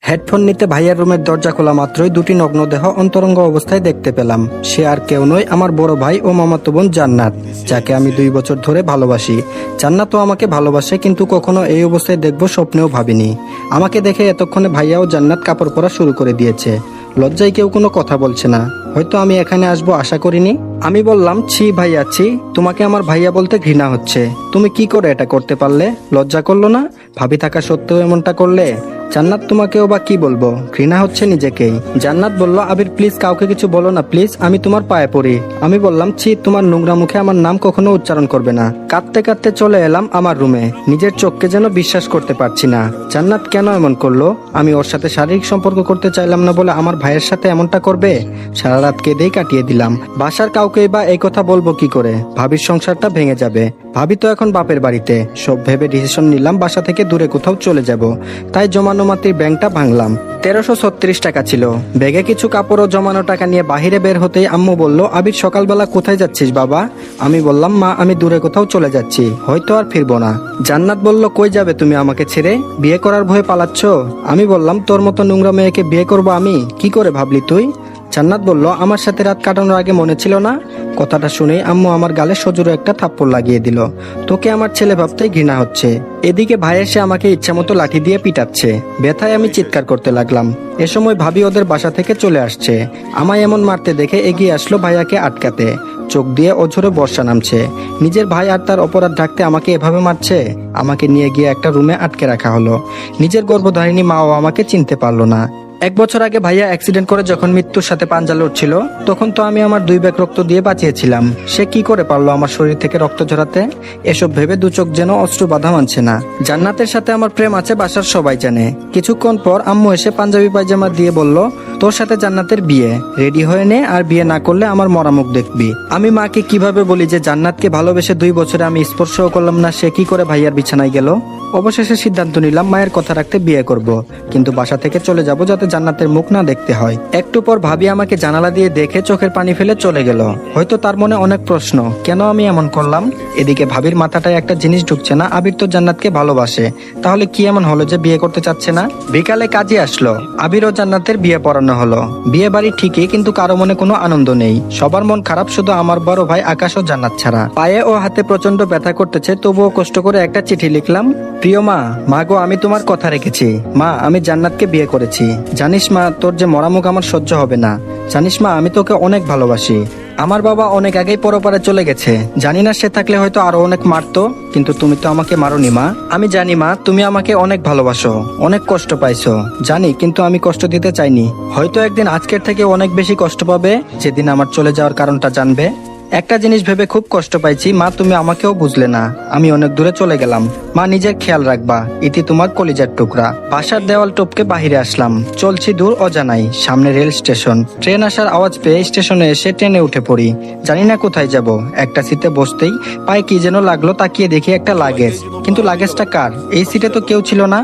Headphone নিতে ভাইয়ার রুমের দরজা খোলা মাত্রই দুটি নগ্ন দেহ অন্তরঙ্গ অবস্থায় দেখতে পেলাম। সে আর কেউ নয়, আমার বড় ভাই ও মামাতো বোন জান্নাত, যাকে আমি 2 বছর ধরে ভালোবাসি। জান্নাতও আমাকে ভালোবাসে, কিন্তু কখনো এই অবস্থায় দেখবো স্বপ্নেও ভাবিনি। আমাকে দেখে এতক্ষণে ভাইয়া ও জান্নাত কাপড় পরা শুরু করে দিয়েছে। লজ্জায় কেউ কোনো কথা বলছে না, হয়তো আমি এখানে আসবো আশা করিনি। আমি বললাম, ছি ভাইয়া ছি, তোমাকে আমার ভাইয়া বলতে ঘৃণা হচ্ছে। তুমি কি করে এটা করতে পারলে? লজ্জা করলো না? ভাবি থাকা সত্ত্বেও এমনটা করলে? জান্নাত, তোমাকেও বা কি বলবো, ঘৃণা হচ্ছে নিজেকেই। জান্নাত বলল, আবির প্লিজ কাউকে কিছু বলো না প্লিজ, আমি তোমার পায়ে পড়ি। আমি বললাম, ছি, তোমার নোংরা মুখে আমার নাম কখনো উচ্চারণ করবে না। কাঁদতে কাঁদতে চলে এলাম আমার রুমে, নিজের চোখকে যেন বিশ্বাস করতে পারছি না। জান্নাত কেন এমন করলো? আমি ওর সাথে শারীরিক সম্পর্ক করতে চাইলাম না বলে আমার ভাইয়ের সাথে এমনটা করবে? সারা রাত কেঁদেই কাটিয়ে দিলাম। বাসার কাউকেই বা এই কথা বলবো কি করে? ভাবির সংসারটা ভেঙে যাবে। ভাবি তো এখন বাপের বাড়িতে। সব ভেবে ডিসিশন নিলাম বাসা থেকে দূরে কোথাও চলে যাব। তাই জমানো মাটির ব্যাংকটা ভাঙলাম। 1336 টাকা ছিল। ব্যাগে কিছু কাপড় ও জমানো টাকা নিয়ে বাহিরে বের হতেই আম্মু বলল, আবির সকালবেলা কোথায় যাচ্ছিস বাবা? আমি বললাম, মা আমি দূরে কোথাও চলে যাচ্ছি, হয়তো আর ফিরবো না। জান্নাত বলল, কই যাবে তুমি আমাকে ছেড়ে? বিয়ে করার ভয়ে পালাচ্ছ? আমি বললাম, তোর মতো নোংরা মেয়েকে বিয়ে করবো আমি? কি করে ভাবলি তুই? জান্নাত বলল, আমার সাথে রাত কাটানোর আগে মনে ছিল না? কথাটা শুনেই আম্মু আমার গালে সজোরে একটা থাপ্পড় লাগিয়ে দিল। তোকে আমার ছেলে ভাবতেই ঘৃণা হচ্ছে। এদিকে ভাই এসে আমাকে ইচ্ছামতো লাঠি দিয়ে পিটাচ্ছে। ব্যথায় আমি চিৎকার করতে লাগলাম। এ সময় ভাবি ওদের বাসা থেকে চলে আসছে। আমায় এমন মারতে দেখে এগিয়ে আসলো ভাইয়াকে আটকাতে। চোখ দিয়ে অঝরে বর্ষা নামছে। নিজের ভাই আর তার অপরাধ ঢাকতে আমাকে এভাবে মারছে। আমাকে নিয়ে গিয়ে একটা রুমে আটকে রাখা হলো। নিজের গর্ভধারিণী মাও আমাকে চিনতে পারলো না। 1 বছর আগে ভাইয়া অ্যাক্সিডেন্ট করে যখন মৃত্যুর সাথে পাঞ্জা লড়ছিল, তখন তো আমি আমার 2 ব্যাগ রক্ত দিয়ে বাঁচিয়েছিলাম। সে কি করে পারলো আমার শরীর থেকে রক্ত ঝরাতে? এসব ভেবে 2 চোখ যেন অশ্রু বাধা মানছে না। জান্নাতের সাথে আমার প্রেম আছে বাসার সবাই জানে। কিছুক্ষণ পর আম্মু এসে পাঞ্জাবি পায়জামা দিয়ে বলল, তোর সাথে জান্নাতের বিয়ে, রেডি হয়ে নে, আর বিয়ে না করলে আমার মরা মুখ দেখবি। আমি মাকে কিভাবে বলি যে জান্নাতকে ভালোবেসে 2 বছরে আমি স্পর্শও করলাম না, সে কি করে ভাইয়ার বিছানায় গেল? অবশেষে সিদ্ধান্ত নিলাম মায়ের কথা রাখতে বিয়ে করব, কিন্তু বাসা থেকে চলে যাব যাতে জান্নাতের মুখ না দেখতে হয়। একটু পর ভাবি আমাকে জানালা দিয়ে দেখে চোখের পানি ফেলে চলে গেল। হয়তো তার মনে অনেক প্রশ্ন, কেন আমি এমন করলাম। এদিকে ভাবির মাথাটায় একটা জিনিস ঢুকছে না, আবির তো জান্নাতকে ভালোবাসে, তাহলে কি এমন হলো যে বিয়ে করতে চাচ্ছে না? বিকালে কাজে আসলো, আবির ও জান্নাতের বিয়ে পড়ানো হলো। বিয়ে বাড়ি ঠিকই, কিন্তু কারো মনে কোনো আনন্দ নেই। সবার মন খারাপ, শুধু আমার বড় ভাই আকাশ ও জান্নাত ছাড়া। পায়ে ও হাতে প্রচন্ড ব্যথা করতেছে, তবুও কষ্ট করে একটা চিঠি লিখলাম। প্রিয় মা, মা গো, আমি তোমার কথা রেখেছি। মা, আমি জান্নাতকে বিয়ে করেছি। জানিস মা, তোর যে মরা মুখ আমার সহ্য হবে না। জানিস মা, আমি তোকে অনেক ভালোবাসি। আমার বাবা অনেক আগেই পরপারে চলে গেছে। জানি না সে থাকলে হয়তো আরো অনেক মারতো, কিন্তু তুমি তো আমাকে মারোনি মা। আমি জানি মা, তুমি আমাকে অনেক ভালোবাসো, অনেক কষ্ট পাইছো জানি, কিন্তু আমি কষ্ট দিতে চাইনি। হয়তো একদিন আজকের থেকে অনেক বেশি কষ্ট পাবে, যেদিন আমার চলে যাওয়ার কারণটা জানবে। একটা জিনিস ভেবে খুব কষ্ট পাইছি মা, তুমি আমাকেও বুঝলে না। আমি অনেক দূরে চলে গেলাম। মা, নিজের খেয়াল রাখবা। ইতি তোমার কলিজার টুকরা। বাসার দেওয়াল টপকে বাহিরে আসলাম। চলছি দূর অজানাই। সামনে রেল স্টেশন। ট্রেন আসার আওয়াজ পেয়ে স্টেশনে এসে ট্রেনে উঠে পড়ি। জানি না কোথায় যাব। একটা সিটে বসতেই পায়ে কি যেন লাগলো, তাকিয়ে দেখি একটা লাগেজ। কিন্তু লাগেজটা কার? এই সিটে তো কেউ ছিল না।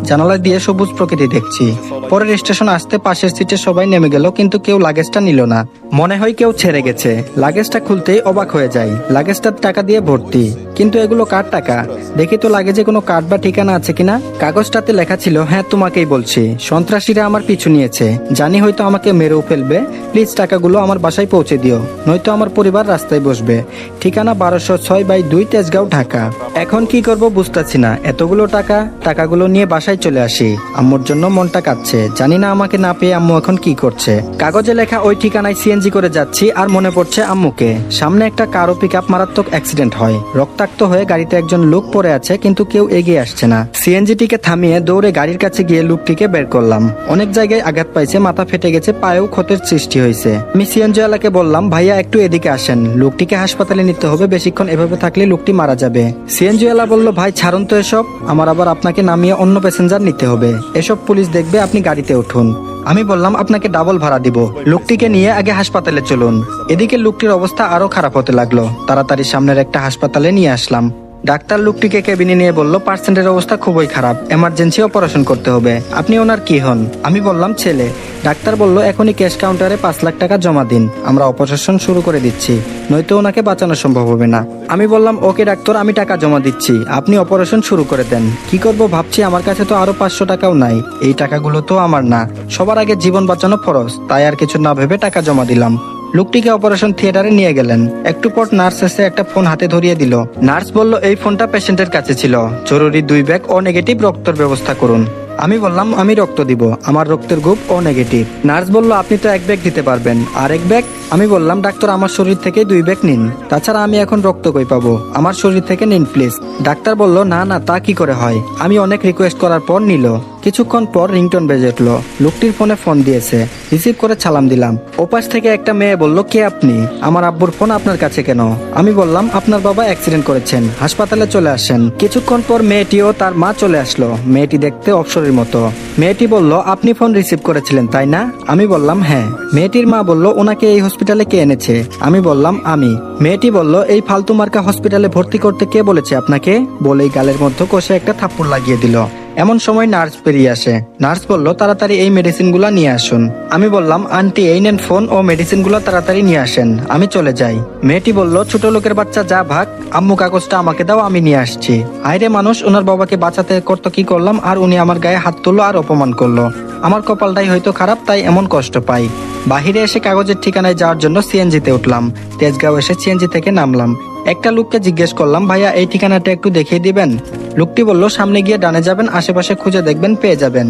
জানালা দিয়ে সবুজ প্রকৃতি দেখছি। পরের স্টেশন আসতে পাশের সিটে সবাই নেমে গেল, কিন্তু কেউ লাগেজটা নিল না। মনে হয় কেউ ছেড়ে গেছে। লাগেজটা খুলতেই অবাক হয়ে যায়। লাগেজটার টাকা দিয়ে ভর্তি, কিন্তু এগুলো কার টাকা? দেখি তো লাগেজে কোনো কার্ড বা ঠিকানা আছে কিনা। কাগজটাতে লেখা ছিল, হ্যাঁ তোমাকেই বলছি, সন্ত্রাসীরা আমার পিছু নিয়েছে। জানি হয়তো আমাকে মেরেও ফেলবে। প্লিজ টাকাগুলো আমার বাসায় পৌঁছে দিও, নয়তো আমার পরিবার রাস্তায় বসবে। ঠিকানা 1206/2 তেজগাঁও, ঢাকা। এখন কি করব বুঝতেছি না। এতগুলো টাকাগুলো নিয়ে বাসায় চলে আসি। আম্মুর জন্য মনটা কাঁদছে। জানি না আমাকে না পেয়ে আম্মু এখন কি করছে। কাগজে লেখা ওই ঠিকানায় সিএনজি করে যাচ্ছি, আর মনে পড়ছে আম্মুকে। সামনে একটা কার ও পিকআপ মারাত্মক অ্যাক্সিডেন্ট হয়। রক্তাক্ত হয়ে গাড়িতে একজন লোক পড়ে আছে, কিন্তু কেউ এগিয়ে আসছে না। সিএনজিটিকে থামিয়ে দৌড়ে গাড়ির কাছে গিয়ে লোকটিকে বের করলাম। অনেক জায়গায় আঘাত পাইছে, মাথা ফেটে গেছে, পায়েও ক্ষতের সৃষ্টি হয়েছে। আমি সিএনজিওয়ালাকে বললাম, ভাইয়া একটু এদিকে আসেন, লোকটিকে হাসপাতালে নিতে হবে, বেশিক্ষণ এভাবে থাকলে লোকটি মারা যাবে। সিএনজিওয়ালা বলল, ভাই ছাড়ুন তো এসব, আমার আবার আপনাকে নামিয়ে অন্য প্যাসেঞ্জার নিতে হবে। এসব পুলিশ দেখবে, আপনি গাড়িতে উঠুন। আমি বললাম, আপনাকে ডাবল ভাড়া দিব, লোকটিকে নিয়ে আগে হাসপাতালে চলুন। এদিকে লোকটির অবস্থা আরো খারাপ হতে লাগলো। তাড়াতাড়ি সামনের একটা হাসপাতালে নিয়ে আসলাম। ডাক্তার লোকটিকে কেবিনে নিয়ে বলল, পার্সেন্টের অবস্থা খুবই খারাপ, এমার্জেন্সি অপারেশন করতে হবে। আপনি ওনার কি হন? আমি বললাম, ছেলে। ডাক্তার বলল এখনই ক্যাশ কাউন্টারে 5 লাখ টাকা জমা দিন, আমরা অপারেশন শুরু করে দিচ্ছি, নয়তো ওনাকে বাঁচানো সম্ভব হবে না। আমি বললাম ওকে ডাক্তার, আমি টাকা জমা দিচ্ছি, আপনি অপারেশন শুরু করে দেন। কি করব ভাবছি, আমার কাছে তো আরো 500 টাকাও নাই, এই টাকাগুলো তো আমার না, সবার আগে জীবন বাঁচানো ফরজ, তাই আর কিছু না ভেবে টাকা জমা দিলাম। লোকটিকে অপারেশন থিয়েটারে নিয়ে গেলেন। একটু পর নার্স এসে একটা ফোন হাতে ধরিয়ে দিল। নার্স বলল এই ফোনটা পেশেন্টের কাছে ছিল, জরুরি 2 ব্যাগ ও নেগেটিভ রক্তের ব্যবস্থা করুন। আমি বললাম আমি রক্ত দিব, আমার রক্তের গ্রুপ ও নেগেটিভ। নার্স বলল আপনি তো 1 ব্যাগ দিতে পারবেন, আর 1 ব্যাগ? আমি বললাম ডাক্তার আমার শরীর থেকে 2 ব্যাগ নিন, তাছাড়া আমি এখন রক্ত কই পাবো, আমার শরীর থেকে নিন প্লিজ। ডাক্তার বলল না না, তা কি করে হয়। আমি অনেক রিকোয়েস্ট করার পর নিল। কিছুক্ষণ পর রিংটোন বেজে উঠলো। লোকটির ফোনে ফোন দিয়েছে, রিসিভ করে সালাম দিলাম। ওপাশ থেকে একটা মেয়ে বলল কে আপনি, আমার আব্বুর ফোন আপনার কাছে কেন? আমি বললাম আপনার বাবা অ্যাক্সিডেন্ট করেছেন, হাসপাতালে চলে আসেন। কিছুক্ষণ পর মেয়েটি ও তার মা চলে আসলো। মেয়েটি দেখতে অপসরের মতো। মেয়েটি বলল আপনি ফোন রিসিভ করেছিলেন তাই না? আমি বললাম হ্যাঁ। মেয়েটির মা বলল ওনাকে এই হসপিটালে কে এনেছে? আমি বললাম আমি। মেয়েটি বলল এই ফালতু মার্কা হসপিটালে ভর্তি করতে কে বলেছে আপনাকে? বলেই গালের মধ্যে কষে একটা থাপ্পড় লাগিয়ে দিল। এমন সময় নার্স বেরিয়ে আসে। নার্স বলল তাড়াতাড়ি এই মেডিসিনগুলো নিয়ে আসুন। আমি বললাম আন্টি এই নেন ফোন ও মেডিসিনগুলো তাড়াতাড়ি নিয়ে আসেন, আমি চলে যাই। মেয়েটি বলল ছোট লোকের বাচ্চা যা ভাগ, আম্মু কাগজটা আমাকে দাও, আমি নিয়ে আসছি। আইরে মানুষ, ওনার বাবাকে বাঁচাতে করতো কি করলাম, আর উনি আমার গায়ে হাত তুললো আর অপমান করলো। আমার কপালটাই হয়তো খারাপ, তাই এমন কষ্ট পাই। বাহিরে এসে কাগজের ঠিকানায় যাওয়ার জন্য সিএনজিতে উঠলাম। তেজগাঁও এসে সিএনজি থেকে নামলাম। একটা লোককে জিজ্ঞেস করলাম ভাইয়া এই ঠিকানাটা একটু দেখিয়ে দিবেন। লোকটি বলল সামনে গিয়ে ডানে যাবেন, আশেপাশে খুঁজে দেখবেন, পেয়ে যাবেন।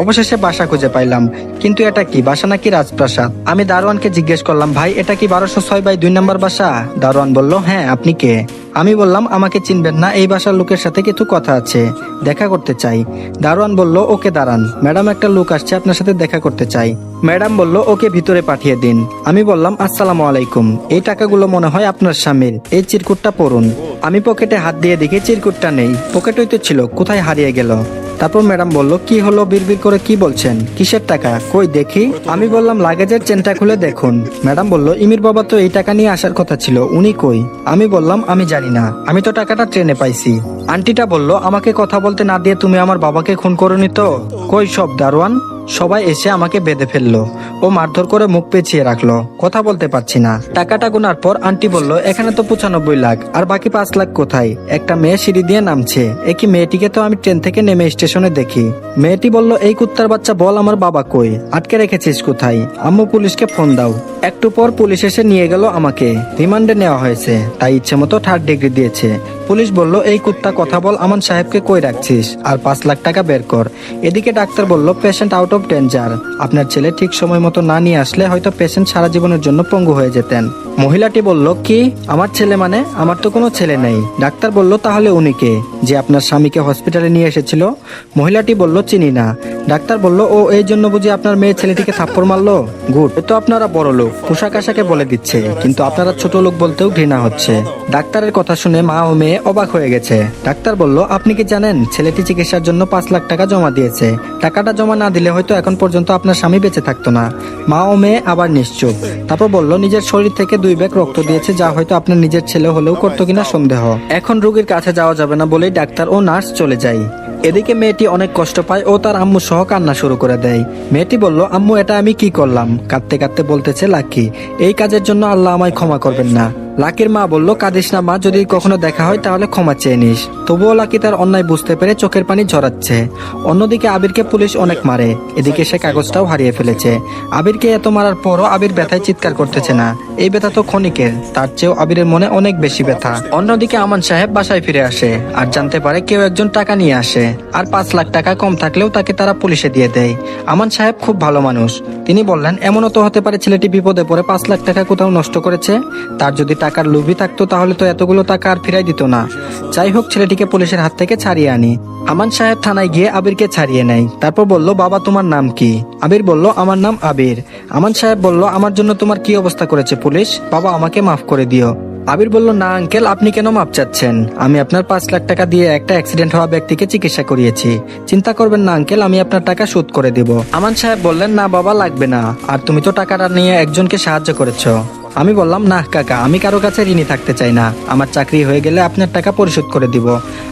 অবশেষে বাসা খুঁজে পাইলাম, কিন্তু এটা কি বাসা নাকি রাজপ্রাসাদ? আমি দারোয়ানকে জিজ্ঞেস করলাম ভাই এটা কি 1206/2 নম্বর বাসা? দারোয়ান বলল হ্যাঁ, আপনি কে? আমি বললাম আমাকে চিনবেন না, এই বাসার লোকের সাথে কিছু কথা আছে, দেখা করতে চাই। দারোয়ান বলল ওকে দাঁড়ান, ম্যাডাম একটা লোক আসছে আপনার সাথে দেখা করতে চাই। ম্যাডাম বলল ওকে ভিতরে পাঠিয়ে দিন। আমি বললাম আসসালামু আলাইকুম, এই টাকাগুলো মনে হয় আপনার স্বামীর, এই চিরকুটটা পড়ুন। আমি পকেটে হাত দিয়ে দেখি চিরকুটটা নেই, পকেটেই তো ছিল, কোথায় হারিয়ে গেল? তারপর ম্যাডাম বলল কি হলো, বিড়বিড় করে কি বলছেন, কিসের টাকা, কই দেখি। আমি বললাম লাগেজের চেনটা খুলে দেখুন। ম্যাডাম বলল ইমির বাবা তো এই টাকা নিয়ে আসার কথা ছিল, উনি কই? আমি বললাম আমি জানি না, আমি তো টাকাটা ট্রেনে পাইছি। আন্টিটা বলল আমাকে কথা বলতে না দিয়ে তুমি আমার বাবাকে খুন করোনি তো? কই সব দারোয়ান? সবাই এসে আমাকে বেঁধে ফেললো ও মারধর করে মুখ পেঁচিয়ে রাখলো, কথা বলতে পারছি না। টাকাটা গোনার পর আন্টি বলল এখানে তো 95 লাখ, আর বাকি 5 লাখ কোথায়? একটা মেয়ে সিঁড়ি দিয়ে নামছে, একই মেয়েটিকে তো আমি ট্রেন থেকে নেমে স্টেশনে দেখি। মেয়েটি বলল এই কুত্তার বাচ্চা বল আমার বাবা কই, আটকে রেখেছিস কোথায়? আম্মু পুলিশকে ফোন দাও। একটু পর পুলিশ এসে নিয়ে গেল আমাকে, রিমান্ডে নেওয়া হয়েছে, তাই ইচ্ছে মতো 3rd ডিগ্রি দিয়েছে। পুলিশ বলল এই কুত্তা কথা বল, আমান সাহেবকে কই রাখছিস, আর 5 লাখ টাকা বের কর। এদিকে ডাক্তার বলল পেশেন্ট আউট অফ ডেঞ্জার, আপনার ছেলে ঠিক সময় মতো না নিয়ে আসলে হয়তো পেশেন্ট সারা জীবনের জন্য পঙ্গু হয়ে যেতেন। মহিলাটি বলল কি, আমার ছেলে মানে? আমার তো কোনো ছেলে নেই। ডাক্তার বলল তাহলে উনি কে, যে আপনার স্বামীকে হসপিটালে নিয়ে এসেছিল? মহিলাটি বলল চিনি না। ডাক্তার বলল ও এই জন্য বুঝি আপনার মেয়ে ছেলেটিকে থাপ্পড় মারলো? গুড, তো আপনারা বড় লোক, পোশাক আশাকে বলে দিচ্ছে, কিন্তু আপনারা ছোট লোক বলতেও ঘৃণা হচ্ছে। ডাক্তারের কথা শুনে মা ও মেয়ে অবাক হয়ে গেছে। ডাক্তার বলল আপনি কি জানেন ছেলেটি চিকিৎসার জন্য 5 লাখ টাকা জমা দিয়েছে, টাকাটা জমা না দিলে হয়তো এখন পর্যন্ত আপনার স্বামী বেঁচে থাকতো না। মা ও মেয়ে আবার নিশ্চুপ। তারপর বলল নিজের শরীর থেকে 2 ব্যাগ রক্ত দিয়েছে, যা হয়তো আপনার নিজের ছেলে হলেও করতো কিনা সন্দেহ। এখন রোগীর কাছে যাওয়া যাবে না বলেই ডাক্তার ও নার্স চলে যায়। এদিকে মেয়েটি অনেক কষ্ট পায় ও তার আম্মু সহ কান্না শুরু করে দেয়। মেয়েটি বলল আম্মু এটা আমি কি করলাম? কাঁদতে কাঁদতে বলতেছে লাকি এই কাজের জন্য আল্লাহ আমায় ক্ষমা করবেন না। লাকির মা বলল কাঁদিস না মা, যদি কখনো দেখা হয় তাহলে ক্ষমা চেয়ে নিস। তবুও লাকি তার অন্যায় বুঝতে পেরে চোখের পানি ঝরাচ্ছে। অন্যদিকে আবিরকে পুলিশ অনেক মারে, এদিকে সে কাগজটাও হারিয়ে ফেলেছে। আবিরকে এত মারার পরও আবির ব্যথায় চিৎকার করতেছে না। এই ব্যথা তো ক্ষণিকের, তার চেয়েও আবিরের মনে অনেক বেশি ব্যথা। অন্যদিকে আমান সাহেব বাসায় ফিরে আসে আর জানতে পারে কেউ একজন টাকা নিয়ে আসে, আর 5 লাখ টাকা কম থাকলেও তাকে তারা পুলিশে দিয়ে দেয়। আমান সাহেব খুব ভালো মানুষ, তিনি বললেন এমনও তো হতে পারে ছেলেটি বিপদে পড়ে 5 লাখ টাকা কোথাও নষ্ট করেছে, তার যদি টাকার লোভী থাকতো তাহলে তো এতগুলো টাকা আর ফিরাই দিত না। যাই হোক ছেলেটিকে পুলিশের হাত থেকে ছাড়িয়ে আনি। আমান সাহেব থানায় গিয়ে আবিরকে ছাড়িয়ে নেয়। তারপর বলল বাবা তোমার নাম কি? আবির বলল আমার নাম আবির। আমান সাহেব বলল আমার জন্য তোমার কি অবস্থা করেছে পুলিশ, বাবা আমাকে মাফ করে দিও। আবির বলল না আঙ্কেল, আপনি কেন মাপ চাচ্ছেন? আমি আপনার 5 লাখ টাকা দিয়ে একটা অ্যাক্সিডেন্ট হওয়া ব্যক্তিকে চিকিৎসা করিয়েছি, চিন্তা করবেন না আঙ্কেল, আমি আপনার টাকা শোধ করে দেব। আমান সাহেব বললেন না বাবা লাগবে না, আর তুমি তো টাকাটা নিয়ে একজনকে সাহায্য করেছো। আমি বললাম না কাকা, আমি কারো কাছে ঋণী থাকতে চাই না, আমার চাকরি হয়ে গেলে আপনার টাকা পরিশোধ করে দিব।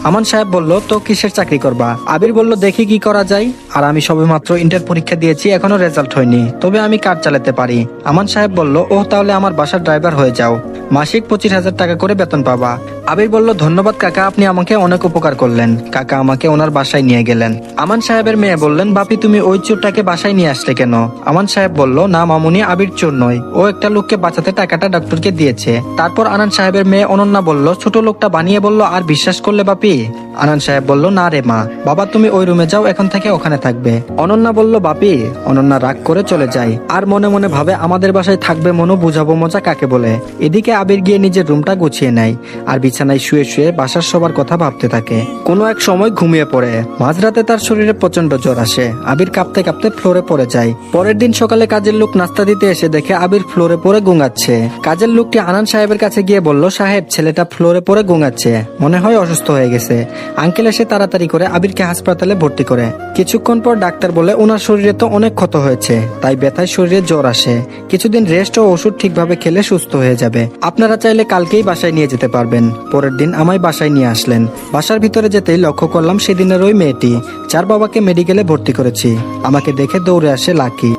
আমান সাহেব বলল তো কিসের চাকরি করবা? আবির বলল দেখি কি করা যায়। আর আমি সবেমাত্র ইন্টার পরীক্ষা দিয়েছি, এখনো রেজাল্ট হয়নি, তবে আমি কার চালাতে পারি। আমান সাহেব বলল, ও তাহলে আমার বাসার ড্রাইভার হয়ে যাও, মাসিক 25,000 টাকা করে বেতন পাবা। আবির বলল, ধন্যবাদ কাকা, আপনি আমাকে অনেক উপকার করলেন। কাকা আমাকে ওনার বাসায় নিয়ে গেলেন। আমান সাহেবের মেয়ে বললেন, বাপি তুমি ওই চোরটাকে বাসায় নিয়ে আসলে কেন? আমান সাহেব বলল, না মামুনি, আবির চোর নয়, ও একটা লোককে বাঁচাতে টাকাটা ডক্টরকে দিয়েছে। তারপর আনান সাহেবের মেয়ে অনন্যা বলল, ছোট লোকটা বানিয়ে বলল, আর বিশ্বাস করলে বাপি? আনান সাহেব বলল, না রে মা, বাবা তুমি ওই রুমে যাও, এখন থেকে ওখানে থাকবে। অনন্যা বলল, বাপি? অনন্যা রাগ করে চলে যায়, আর মনে মনে ভাবে আমাদের বাসায় থাকবে মনু, বুঝাবো মজা কাকে বলে। এদিকে আবির গিয়ে নিজের রুমটা গুছিয়ে নেয়, আর বিছানায় শুয়ে শুয়ে বাসার সবার কথা ভাবতে থাকে। কোনো এক সময় ঘুমিয়ে পড়ে। মাঝরাতে তার শরীরে প্রচন্ড জ্বর আসে। আবির কাঁপতে কাঁপতে ফ্লোরে পড়ে যায়। পরের দিন সকালে কাজের লোক নাস্তা দিতে এসে দেখে আবির ফ্লোরে পড়ে গুঙাচ্ছে। কাজের লোকটি আনান সাহেবের কাছে গিয়ে বলল, সাহেব ছেলেটা ফ্লোরে পড়ে গুঙাচ্ছে, মনে হয় অসুস্থ হয়ে গেছে। আঙ্কেল এসে তাড়াতাড়ি করে আবিরকে হাসপাতালে ভর্তি করে। কিছুক্ষণ পর ডাক্তার বলে, ওনার শরীরে তো অনেক ক্ষত হয়েছে, তাই ব্যথায় শরীরে জ্বর আসে, কিছুদিন রেস্ট ও ওষুধ ঠিকভাবে খেলে সুস্থ হয়ে যাবে। আপনারা চাইলে কালকেই বাসায় নিয়ে যেতে পারবেন। পরের দিন আমায় বাসায় নিয়ে আসলেন। বাসার ভিতরে যেতেই লক্ষ্য করলাম সেদিনের ওই মেয়েটি, যার বাবাকে মেডিকেলে ভর্তি করেছি। আমাকে দেখে দৌড়ে আসে লাকি।